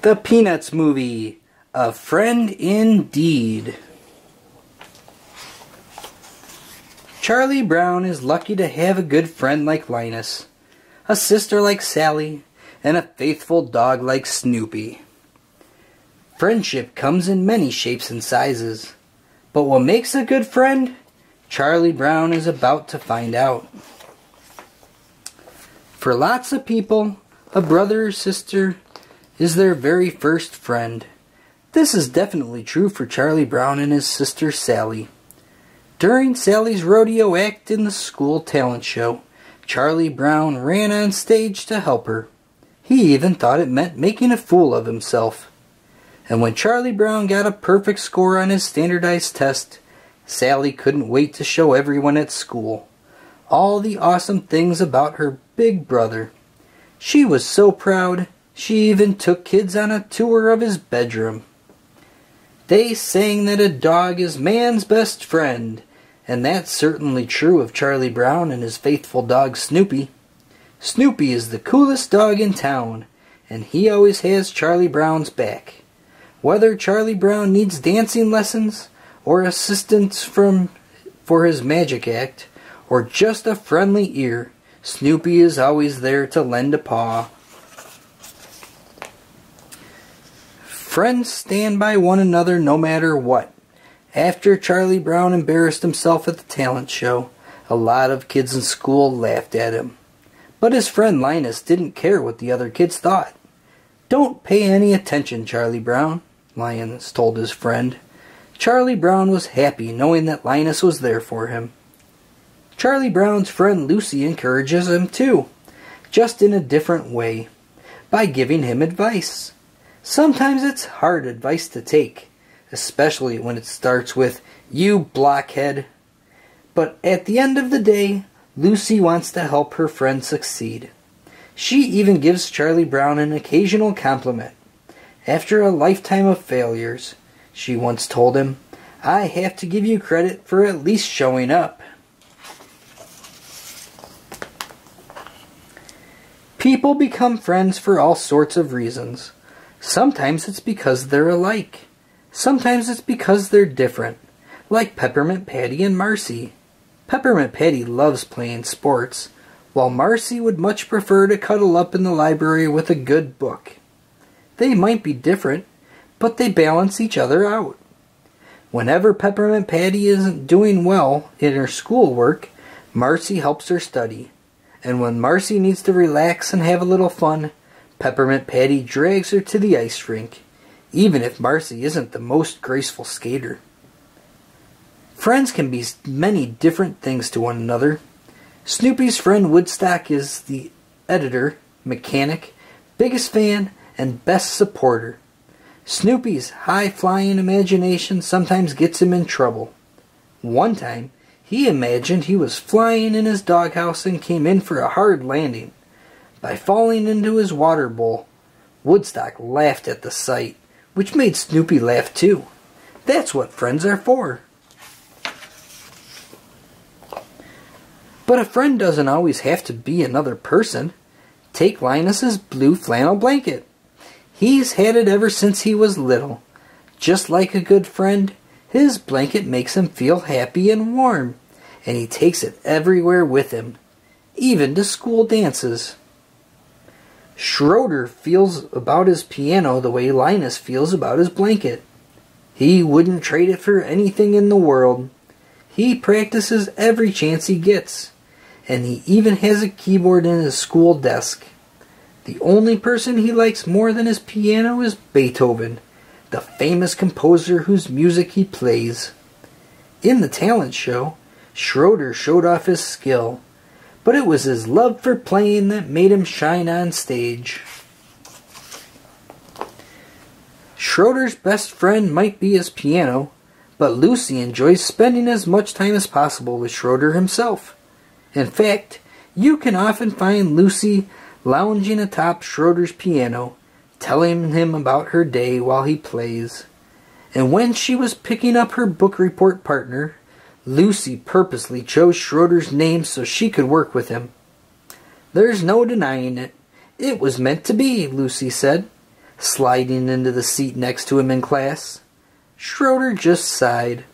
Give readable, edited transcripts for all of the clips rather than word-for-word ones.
The Peanuts Movie, A Friend Indeed. Charlie Brown is lucky to have a good friend like Linus, a sister like Sally, and a faithful dog like Snoopy. Friendship comes in many shapes and sizes, but what makes a good friend? Charlie Brown is about to find out. For lots of people, a brother or sister is their very first friend. This is definitely true for Charlie Brown and his sister Sally. During Sally's rodeo act in the school talent show, Charlie Brown ran on stage to help her. He even thought it meant making a fool of himself. And when Charlie Brown got a perfect score on his standardized test, Sally couldn't wait to show everyone at school all the awesome things about her big brother. She was so proud, she even took kids on a tour of his bedroom. They sang that a dog is man's best friend, and that's certainly true of Charlie Brown and his faithful dog Snoopy. Snoopy is the coolest dog in town, and he always has Charlie Brown's back. Whether Charlie Brown needs dancing lessons, or assistance for his magic act, or just a friendly ear, Snoopy is always there to lend a paw. Friends stand by one another no matter what. After Charlie Brown embarrassed himself at the talent show, a lot of kids in school laughed at him. But his friend Linus didn't care what the other kids thought. "Don't pay any attention, Charlie Brown," Linus told his friend. Charlie Brown was happy knowing that Linus was there for him. Charlie Brown's friend Lucy encourages him too, just in a different way, by giving him advice. Sometimes it's hard advice to take, especially when it starts with, "You blockhead." But at the end of the day, Lucy wants to help her friend succeed. She even gives Charlie Brown an occasional compliment. After a lifetime of failures, she once told him, "I have to give you credit for at least showing up." People become friends for all sorts of reasons. Sometimes it's because they're alike. Sometimes it's because they're different, like Peppermint Patty and Marcy. Peppermint Patty loves playing sports, while Marcy would much prefer to cuddle up in the library with a good book. They might be different, but they balance each other out. Whenever Peppermint Patty isn't doing well in her schoolwork, Marcy helps her study. And when Marcy needs to relax and have a little fun, Peppermint Patty drags her to the ice rink, even if Marcy isn't the most graceful skater. Friends can be many different things to one another. Snoopy's friend Woodstock is the editor, mechanic, biggest fan, and best supporter. Snoopy's high-flying imagination sometimes gets him in trouble. One time, he imagined he was flying in his doghouse and came in for a hard landing by falling into his water bowl. Woodstock laughed at the sight, which made Snoopy laugh too. That's what friends are for. But a friend doesn't always have to be another person. Take Linus's blue flannel blanket. He's had it ever since he was little. Just like a good friend, his blanket makes him feel happy and warm, and he takes it everywhere with him, even to school dances. Schroeder feels about his piano the way Linus feels about his blanket. He wouldn't trade it for anything in the world. He practices every chance he gets, and he even has a keyboard in his school desk. The only person he likes more than his piano is Beethoven, the famous composer whose music he plays. In the talent show, Schroeder showed off his skill, but it was his love for playing that made him shine on stage. Schroeder's best friend might be his piano, but Lucy enjoys spending as much time as possible with Schroeder himself. In fact, you can often find Lucy lounging atop Schroeder's piano, telling him about her day while he plays. And when she was picking up her book report partner, Lucy purposely chose Schroeder's name so she could work with him. "There's no denying it. It was meant to be," Lucy said. sliding into the seat next to him in class. Schroeder just sighed.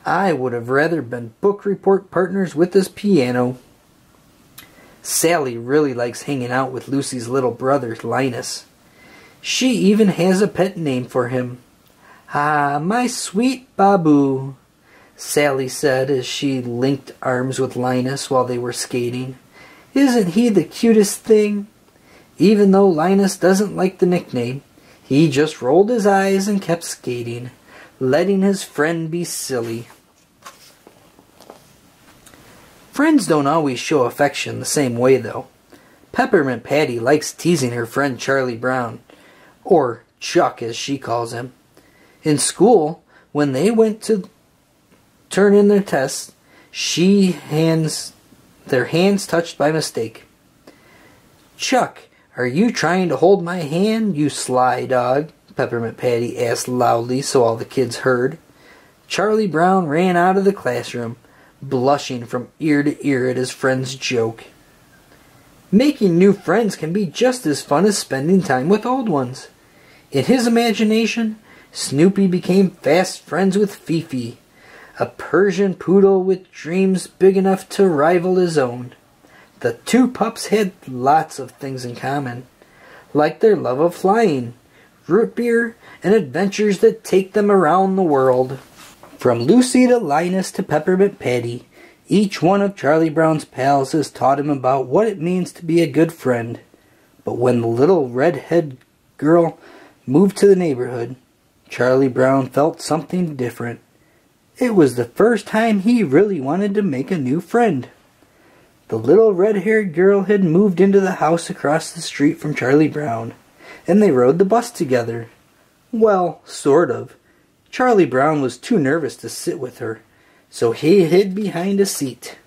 I would have rather been book report partners with this piano. Sally really likes hanging out with Lucy's little brother, Linus. She even has a pet name for him. Ah, my sweet Babu, Sally said as she linked arms with Linus while they were skating. Isn't he the cutest thing? Even though Linus doesn't like the nickname, he just rolled his eyes and kept skating, letting his friend be silly. Friends don't always show affection the same way, though. Peppermint Patty likes teasing her friend Charlie Brown, or Chuck as she calls him. In school, when they went to turn in their tests, their hands touched by mistake. Chuck, are you trying to hold my hand, you sly dog? Peppermint Patty asked loudly so all the kids heard. Charlie Brown ran out of the classroom, blushing from ear to ear at his friend's joke. Making new friends can be just as fun as spending time with old ones. In his imagination, Snoopy became fast friends with Fifi, a Persian poodle with dreams big enough to rival his own. The two pups had lots of things in common, like their love of flying, root beer, and adventures that take them around the world. From Lucy to Linus to Peppermint Patty, each one of Charlie Brown's pals has taught him about what it means to be a good friend. But when the little red-haired girl moved to the neighborhood, Charlie Brown felt something different. It was the first time he really wanted to make a new friend. The little red-haired girl had moved into the house across the street from Charlie Brown, and they rode the bus together. Well, sort of. Charlie Brown was too nervous to sit with her, so he hid behind a seat.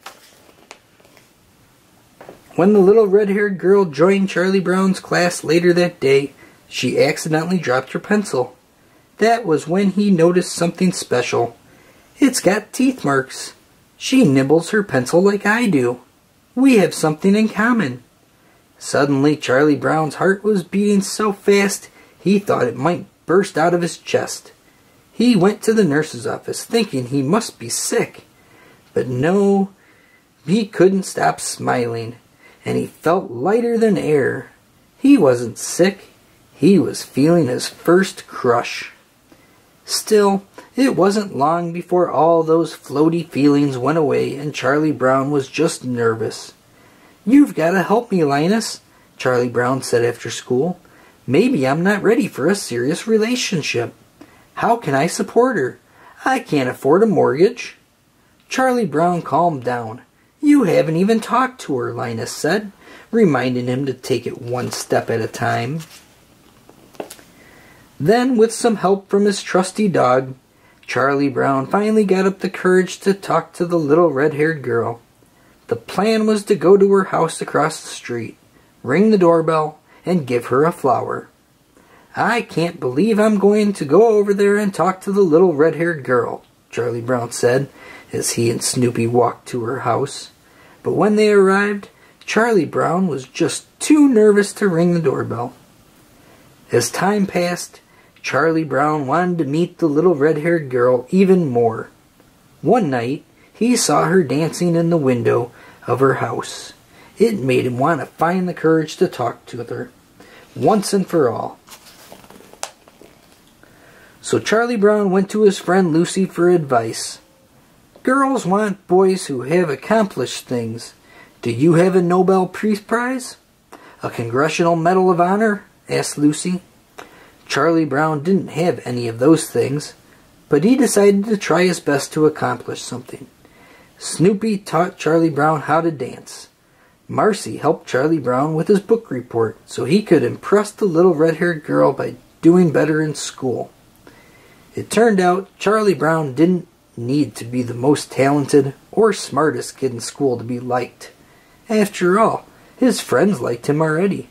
When the little red-haired girl joined Charlie Brown's class later that day, she accidentally dropped her pencil. That was when he noticed something special. It's got teeth marks. She nibbles her pencil like I do. We have something in common. Suddenly, Charlie Brown's heart was beating so fast he thought it might burst out of his chest. He went to the nurse's office, thinking he must be sick. But no, he couldn't stop smiling, and he felt lighter than air. He wasn't sick. He was feeling his first crush. Still, it wasn't long before all those floaty feelings went away and Charlie Brown was just nervous. You've got to help me, Linus, Charlie Brown said after school. Maybe I'm not ready for a serious relationship. How can I support her? I can't afford a mortgage. Charlie Brown calmed down. You haven't even talked to her, Linus said, reminding him to take it one step at a time. Then, with some help from his trusty dog, Charlie Brown finally got up the courage to talk to the little red-haired girl. The plan was to go to her house across the street, ring the doorbell, and give her a flower. I can't believe I'm going to go over there and talk to the little red-haired girl, Charlie Brown said, as he and Snoopy walked to her house. But when they arrived, Charlie Brown was just too nervous to ring the doorbell. As time passed, Charlie Brown wanted to meet the little red-haired girl even more. One night, he saw her dancing in the window of her house. It made him want to find the courage to talk to her, once and for all. So Charlie Brown went to his friend Lucy for advice. Girls want boys who have accomplished things. Do you have a Nobel Peace Prize? A Congressional Medal of Honor? Asked Lucy. Charlie Brown didn't have any of those things, but he decided to try his best to accomplish something. Snoopy taught Charlie Brown how to dance. Marcy helped Charlie Brown with his book report so he could impress the little red-haired girl by doing better in school. It turned out Charlie Brown didn't need to be the most talented or smartest kid in school to be liked. After all, his friends liked him already.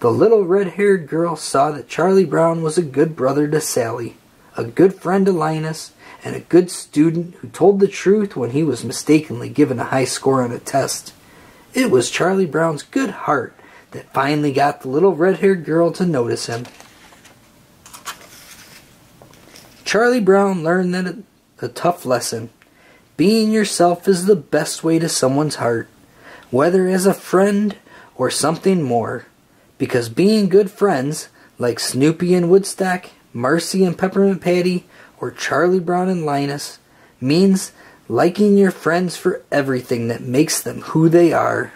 The little red-haired girl saw that Charlie Brown was a good brother to Sally, a good friend to Linus, and a good student who told the truth when he was mistakenly given a high score on a test. It was Charlie Brown's good heart that finally got the little red-haired girl to notice him. Charlie Brown learned that a tough lesson. Being yourself is the best way to someone's heart, whether as a friend or something more. Because being good friends, like Snoopy and Woodstock, Marcy and Peppermint Patty, or Charlie Brown and Linus, means liking your friends for everything that makes them who they are.